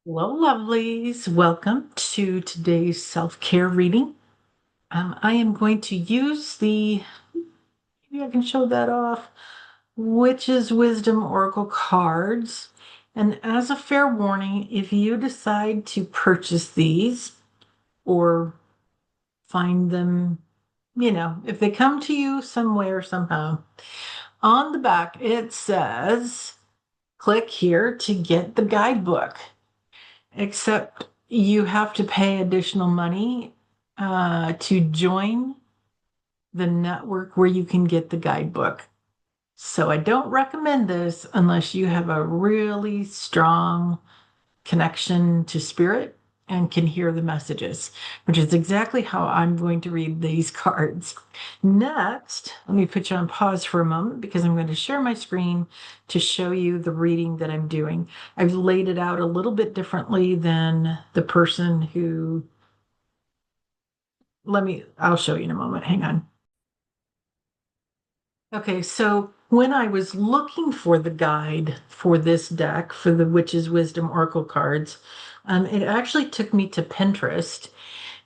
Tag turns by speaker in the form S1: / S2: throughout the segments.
S1: Hello, lovelies. Welcome to today's self-care reading. I am going to use maybe I can show that off, Witch's Wisdom Oracle cards. And as a fair warning, if you decide to purchase these or find them, if they come to you some way or somehow, on the back it says, click here to get the guidebook. Except you have to pay additional money to join the network where you can get the guidebook. So I don't recommend this unless you have a really strong connection to spirit and can hear the messages, which is exactly how I'm going to read these cards. Next, let me put you on pause for a moment because I'm going to share my screen to show you the reading that I'm doing. I've laid it out a little bit differently than the person who, I'll show you in a moment. Hang on. Okay, so when I was looking for the guide for this deck, for the Witch's Wisdom Oracle cards, it actually took me to Pinterest.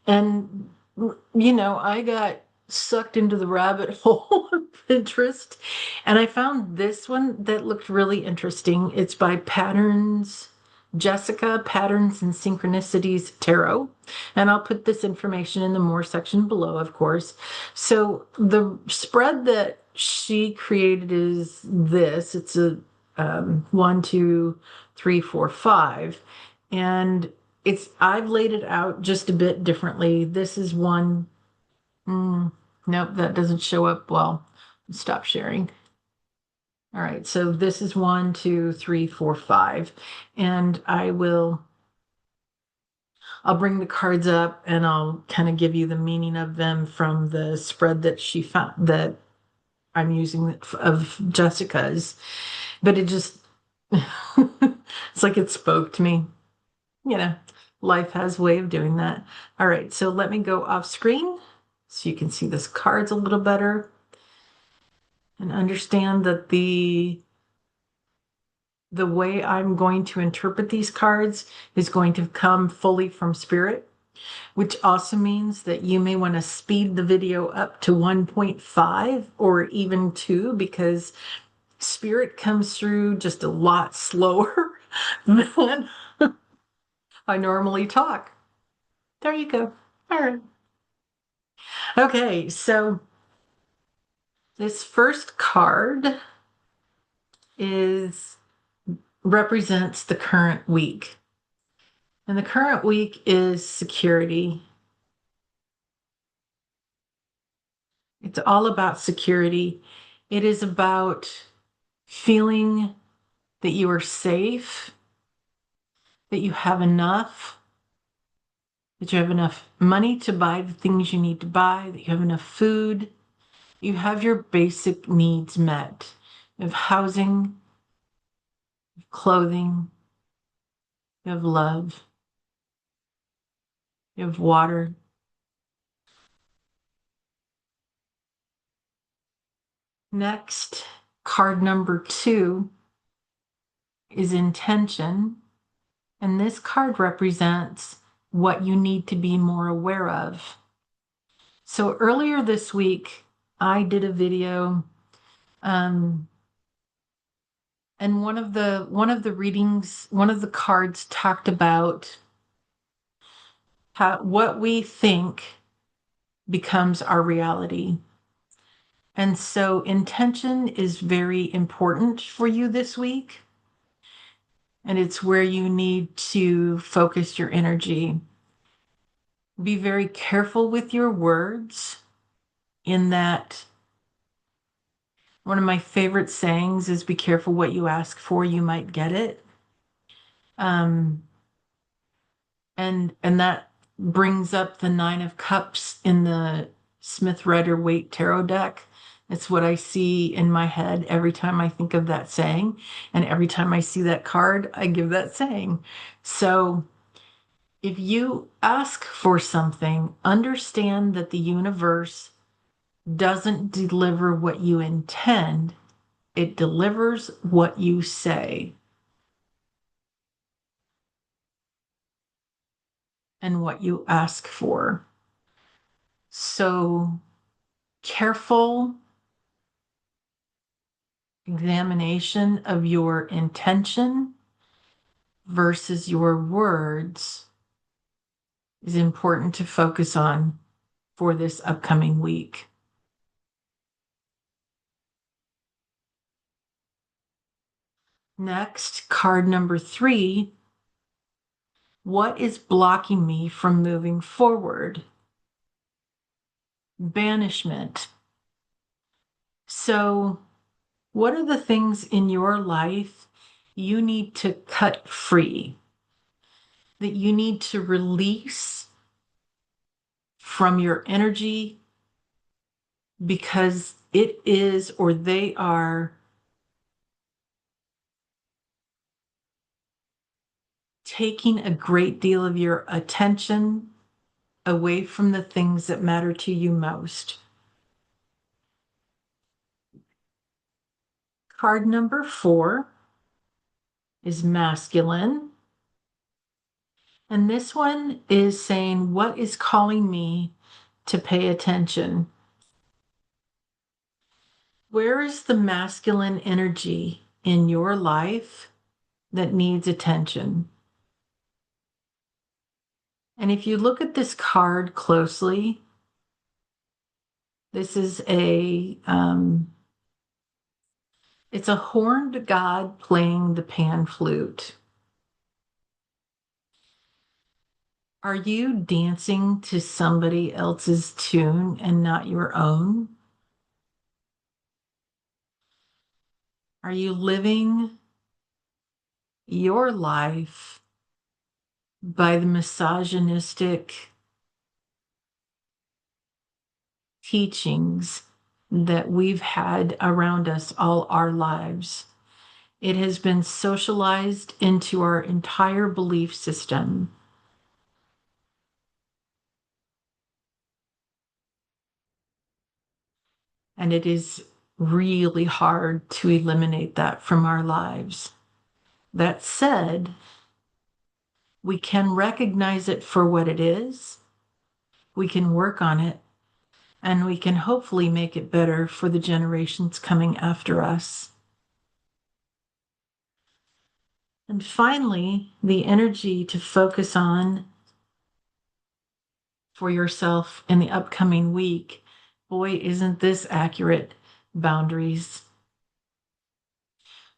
S1: And, I got sucked into the rabbit hole of Pinterest, and I found this one that looked really interesting. It's by Patterns and Synchronicities Tarot. And I'll put this information in the more section below, of course. So the spread that she created is this. It's a 1, 2, 3, 4, 5. And I've laid it out just a bit differently. This is one. Nope, that doesn't show up well. Stop sharing. All right, so this is 1, 2, 3, 4, 5. And I'll bring the cards up and I'll kind of give you the meaning of them from the spread that she found that I'm using of Jessica's. But it just, it's like it spoke to me. You know, life has a way of doing that. All right, so let me go off screen so you can see this cards a little better and understand that the way I'm going to interpret these cards is going to come fully from spirit, which also means that you may want to speed the video up to 1.5 or even 2 because spirit comes through just a lot slower than I normally talk. There you go. All right. Okay, so this first card is represents the current week. And the current week is security. It's all about security. It is about feeling that you are safe, that you have enough, that you have enough money to buy the things you need to buy, that you have enough food, you have your basic needs met. You have housing, you have clothing, you have love, you have water. Next, card number 2 is intention. And this card represents what you need to be more aware of. So earlier this week, I did a video, and one of the readings, one of the cards talked about how what we think becomes our reality. And so intention is very important for you this week. And it's where you need to focus your energy. Be very careful with your words, in that one of my favorite sayings is be careful what you ask for, you might get it. Um, and that brings up the 9 of Cups in the Smith Rider-Waite tarot deck. It's what I see in my head every time I think of that saying. And every time I see that card, I give that saying. So if you ask for something, understand that the universe doesn't deliver what you intend, it delivers what you say. and what you ask for. So, careful examination of your intention versus your words is important to focus on for this upcoming week. Next, card number 3. What is blocking me from moving forward? Banishment. So, what are the things in your life you need to cut free, that you need to release from your energy because it is or they are taking a great deal of your attention away from the things that matter to you most? Card number 4 is masculine. And this one is saying, what is calling me to pay attention? Where is the masculine energy in your life that needs attention? And if you look at this card closely, this is it's a horned god playing the pan flute. Are you dancing to somebody else's tune and not your own? Are you living your life by the misogynistic teachings that we've had around us all our lives? It has been socialized into our entire belief system. And it is really hard to eliminate that from our lives. That said, we can recognize it for what it is, we can work on it, and we can hopefully make it better for the generations coming after us. And finally, the energy to focus on for yourself in the upcoming week. Boy, isn't this accurate. Boundaries.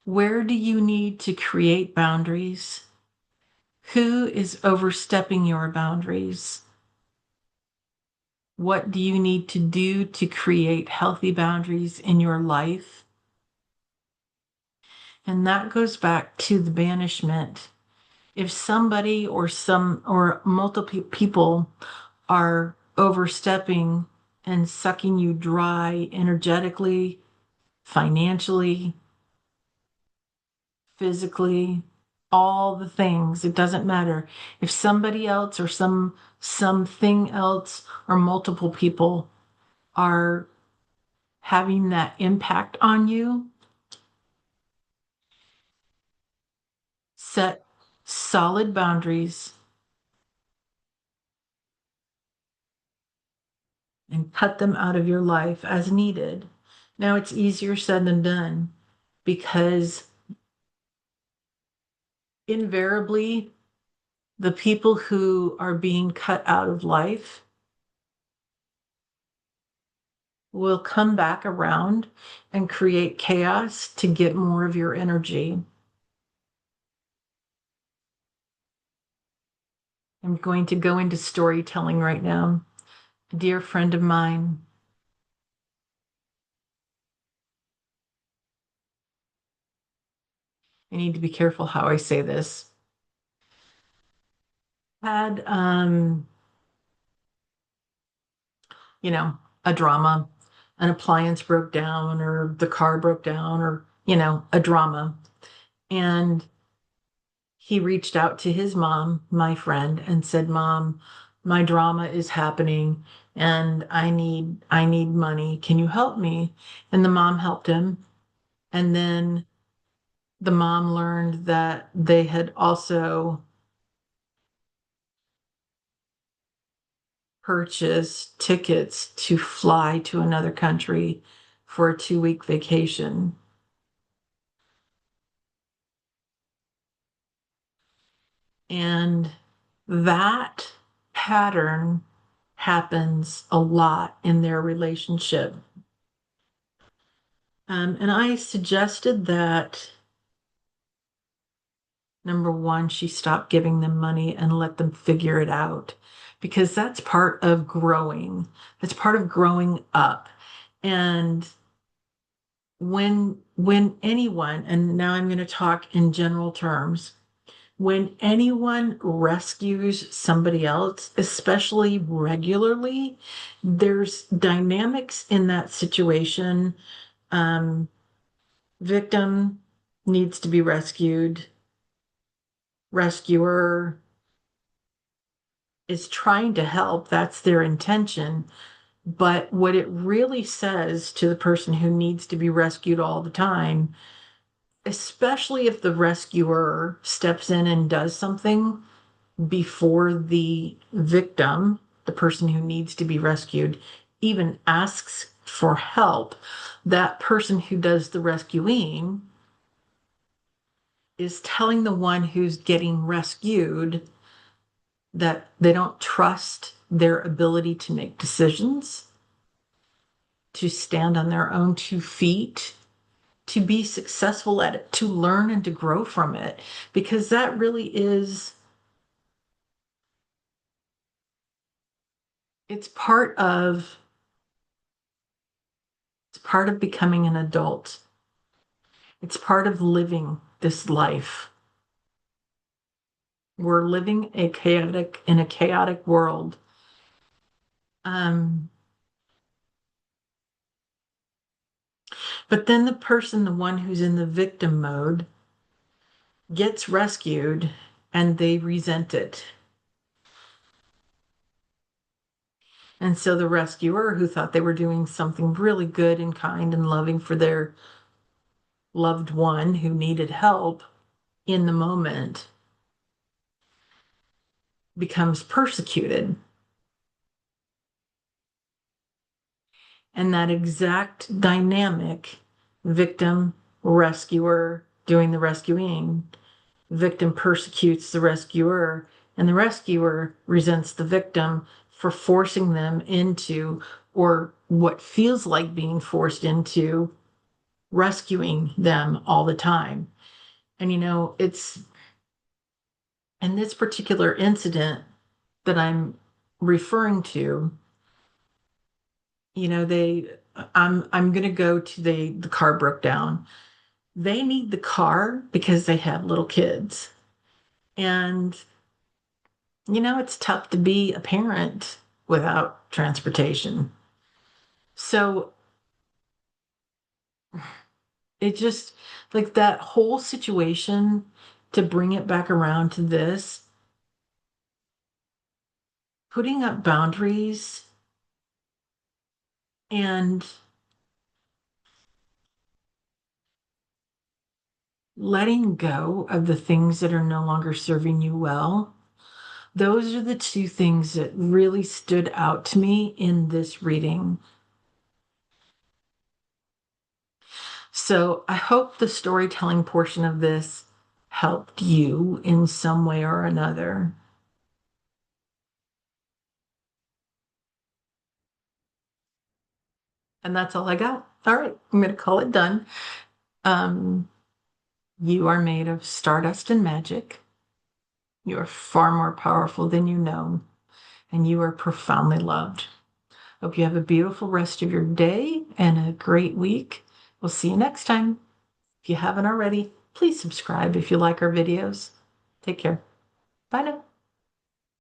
S1: Where do you need to create boundaries? Who is overstepping your boundaries? What do you need to do to create healthy boundaries in your life? And that goes back to the banishment. If somebody or multiple people are overstepping and sucking you dry energetically, financially, physically, all the things, it doesn't matter. If somebody else or something else or multiple people are having that impact on you, set solid boundaries and cut them out of your life as needed. Now, it's easier said than done because invariably, the people who are being cut out of life will come back around and create chaos to get more of your energy. I'm going to go into storytelling right now. A dear friend of mine, I need to be careful how I say this, had a drama. An appliance broke down or the car broke down or, a drama. And he reached out to his mom, my friend, and said, Mom, my drama is happening and I need money. Can you help me? And the mom helped him. And then the mom learned that they had also purchase tickets to fly to another country for a 2-week vacation. And that pattern happens a lot in their relationship. And I suggested that, number one, she stop giving them money and let them figure it out, because that's part of growing. That's part of growing up. And when anyone, and now I'm going to talk in general terms, when anyone rescues somebody else, especially regularly, there's dynamics in that situation. Victim needs to be rescued. Rescuer is trying to help. That's their intention. But what it really says to the person who needs to be rescued all the time, especially if the rescuer steps in and does something before the victim, the person who needs to be rescued, even asks for help, that person who does the rescuing is telling the one who's getting rescued that they don't trust their ability to make decisions, to stand on their own 2 feet, to be successful at it, to learn and to grow from it, because that really is, it's part of becoming an adult. It's part of living this life. We're living in a chaotic world. But then the one who's in the victim mode, gets rescued and they resent it. And so the rescuer, who thought they were doing something really good and kind and loving for their loved one who needed help in the moment, becomes persecuted. And that exact dynamic, victim, rescuer doing the rescuing, victim persecutes the rescuer, and the rescuer resents the victim for forcing them into, or what feels like being forced into, rescuing them all the time. And it's in this particular incident that I'm referring to, I'm going to go to the car broke down. They need the car because they have little kids. And it's tough to be a parent without transportation. So it just, like, that whole situation, to bring it back around to this, putting up boundaries and letting go of the things that are no longer serving you well. Those are the two things that really stood out to me in this reading. So I hope the storytelling portion of this helped you in some way or another. And that's all I got. All right, I'm going to call it done. Um, you are made of stardust and magic. You are far more powerful than you know, and you are profoundly loved. Hope you have a beautiful rest of your day and a great week. We'll see you next time. If you haven't already, please subscribe if you like our videos. Take care. Bye now.